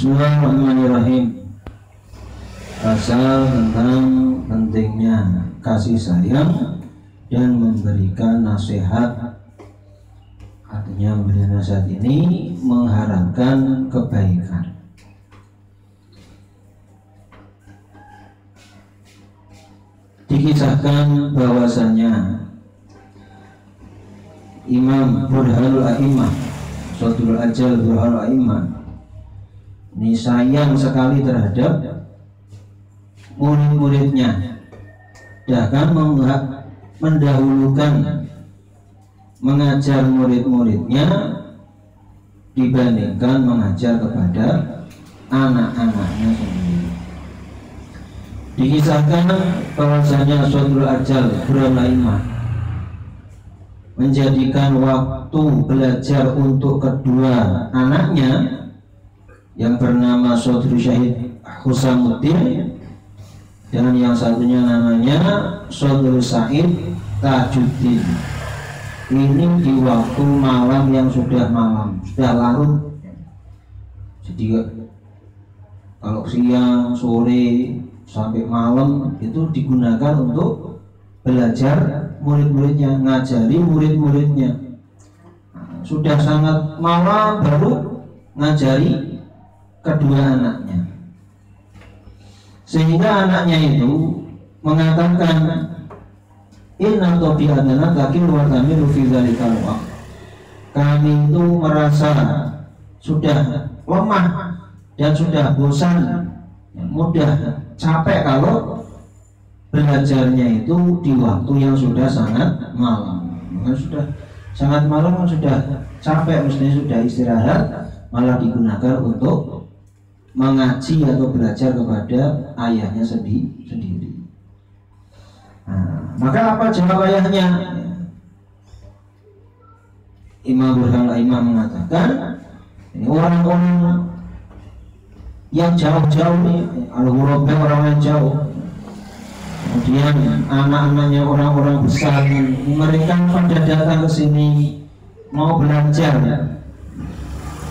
Bismillahirrahmanirrahim. Pasal tentang pentingnya kasih sayang dan memberikan nasihat. Artinya memberikan nasihat ini mengharapkan kebaikan. Dikisahkan bahwasanya Imam Burhanul A'immah, Sodul Ajal Burhanul A'immah, ini sayang sekali terhadap murid-muridnya, bahkan mendahulukan mengajar murid-muridnya dibandingkan mengajar kepada anak-anaknya sendiri. Dikisahkan bahwasanya Sodul Ajal Burhanul A'immah menjadikan waktu belajar untuk kedua anaknya yang bernama Saudri Syahid Husamuddin dan yang satunya namanya Saudri Said Tajuddin. Ini di waktu malam yang sudah malam, sudah larut. Jadi kalau siang, sore sampai malam itu digunakan untuk belajar murid-muridnya, ngajari murid-muridnya. Sudah sangat malam baru ngajari kedua anaknya, sehingga anaknya itu mengatakan, inna tabi'atana takilu wa tamilu fi dzalikal waqt. Kami itu merasa sudah lemah dan sudah bosan, mudah capek kalau belajarnya itu di waktu yang sudah sangat malam. Sudah sangat malam, sudah capek, mestinya sudah istirahat, malah digunakan untuk mengaji atau belajar kepada ayahnya sendiri. Nah, maka apa jawab ayahnya? Imam Burhanul A'immah mengatakan, ini orang-orang yang jauh-jauh nih, al-ghuraba, orang yang jauh, kemudian anak-anaknya orang-orang besar, mereka pada datang ke sini mau belajar,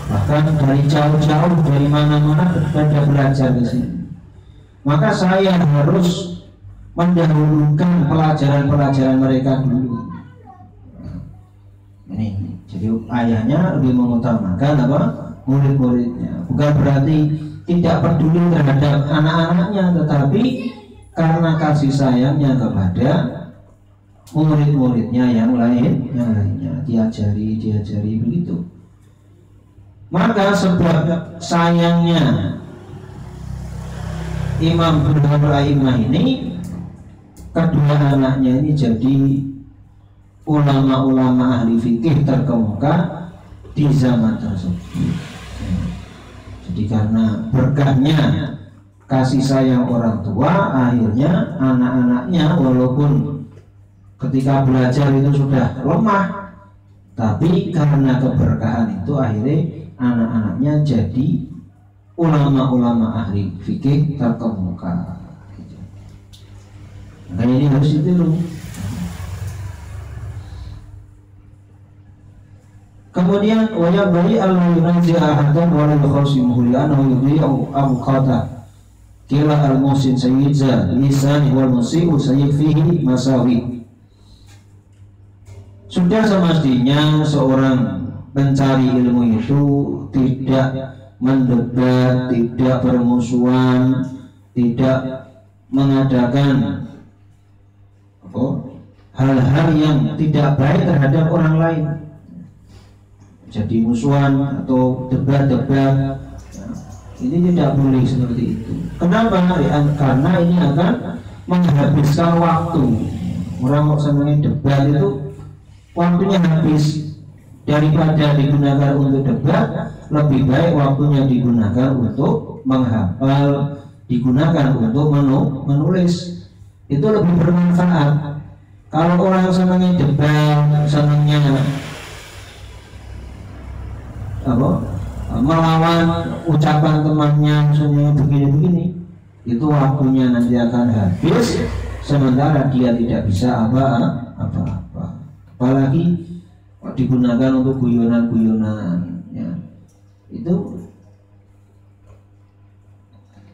bahkan dari jauh-jauh, dari mana-mana pada belajar ke sini. Maka saya harus mendahulukan pelajaran-pelajaran mereka dulu. Ini jadi ayahnya lebih mengutamakan apa? Murid-muridnya. Bukan berarti tidak peduli terhadap anak-anaknya, tetapi karena kasih sayangnya kepada murid-muridnya yang lainnya, diajari begitu. Maka sebab sayangnya Imam Burhanul A'immah ini, kedua anaknya ini jadi ulama-ulama ahli fikih terkemuka di zaman tersebut. Jadi karena berkahnya kasih sayang orang tua, akhirnya anak-anaknya walaupun ketika belajar itu sudah lemah, tapi karena keberkahan itu akhirnya anak-anaknya jadi ulama-ulama ahli fikih terkemuka. Makanya ini harus ditiru. Kemudian wajib bagi al-munazi ahadan wa la yukhasimuhu li'annahu yudhi'u awqata kila al-muhsin sayyidza lisan wal musi'u sayyid masawi. Sudah semestinya seorang pencari ilmu itu tidak mendebat, tidak bermusuhan, tidak mengadakan hal-hal yang tidak baik terhadap orang lain. Jadi musuhan atau debat-debat, ini tidak boleh seperti itu. Kenapa? Karena ini akan menghabiskan waktu. Orang senangnya debat itu waktunya habis. Daripada digunakan untuk debat, lebih baik waktunya digunakan untuk menghafal, digunakan untuk menulis. Itu lebih bermanfaat. Kalau orang senangnya debat, senangnya melawan ucapan temannya, misalnya begini-begini, itu waktunya nanti akan habis, sementara dia tidak bisa apa-apa. Apalagi digunakan untuk guyonan-guyonan, ya. Itu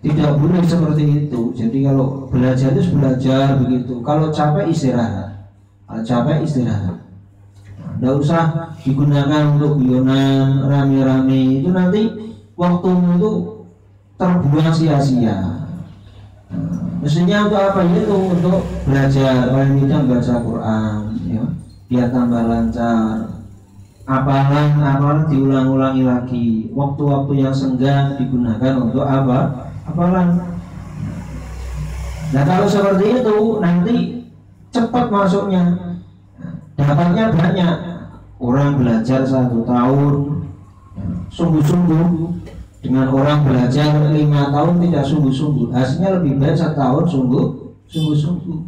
Tidak boleh seperti itu. Jadi kalau belajar itu belajar begitu. Kalau capek istirahat. Kalau capek istirahat. Tidak usah digunakan untuk guyonan rame-rame. Itu nanti waktumu itu terbuang sia-sia. Mestinya untuk apa itu? Untuk belajar, paling tidak baca Quran, ya, biar tambah lancar. Hafalan diulang-ulangi lagi. Waktu-waktu yang senggang digunakan untuk apa? Hafalan. Nah kalau seperti itu nanti cepat masuknya, dapatnya banyak. Orang belajar 1 tahun sungguh-sungguh dengan orang belajar 5 tahun tidak sungguh-sungguh, hasilnya lebih baik 1 tahun sungguh-sungguh.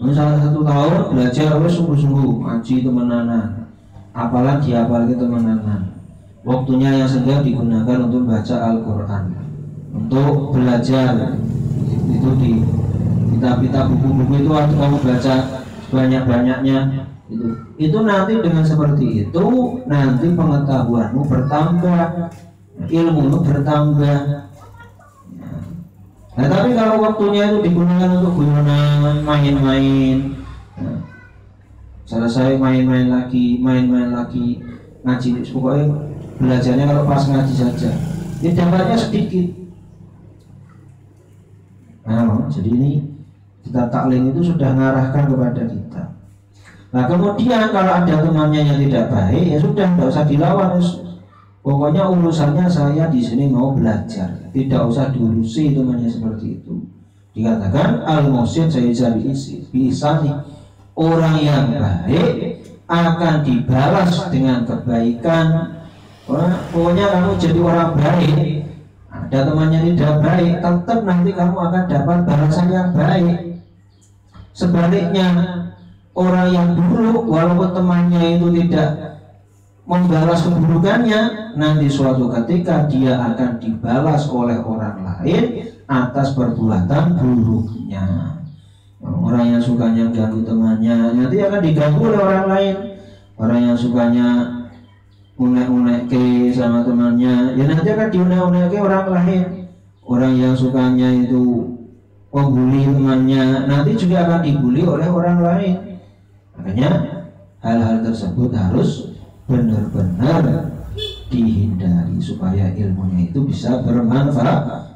Misalnya 1 tahun belajar sungguh-sungguh, ngaji temenanan, hafalan dihafal temenanan. Waktunya yang senggang digunakan untuk baca Al-Quran, untuk belajar. Itu di kitab-kitab buku-buku itu harus kamu baca sebanyak-banyaknya. Itu nanti dengan seperti itu nanti pengetahuanmu bertambah, ilmumu bertambah. Nah tapi kalau waktunya itu digunakan untuk guyonan, main-main, selesai main-main lagi, ngaji, pokoknya belajarnya kalau pas ngaji saja, ya dapatnya sedikit. Nah, jadi ini kita taklim itu sudah mengarahkan kepada kita. Nah kemudian kalau ada temannya yang tidak baik, ya sudah, tidak usah dilawan. Pokoknya urusannya saya di sini mau belajar, tidak usah diurusi temannya seperti itu. Dikatakan al-muhsin bisa nih, orang yang baik akan dibalas dengan kebaikan. Pokoknya kamu jadi orang baik, ada temannya tidak baik, tetap nanti kamu akan dapat balasan yang baik. Sebaliknya, orang yang buruk walaupun temannya itu tidak membalas keburukannya, nanti suatu ketika dia akan dibalas oleh orang lain atas perbuatan buruknya. Orang yang sukanya ganggu temannya nanti akan diganggu oleh orang lain. Orang yang sukanya unek-unek sama temannya, ya nanti akan diunek-unek orang lain. Orang yang sukanya itu membuli temannya, nanti juga akan dibuli oleh orang lain. Makanya hal-hal tersebut harus benar-benar dihindari supaya ilmunya itu bisa bermanfaat.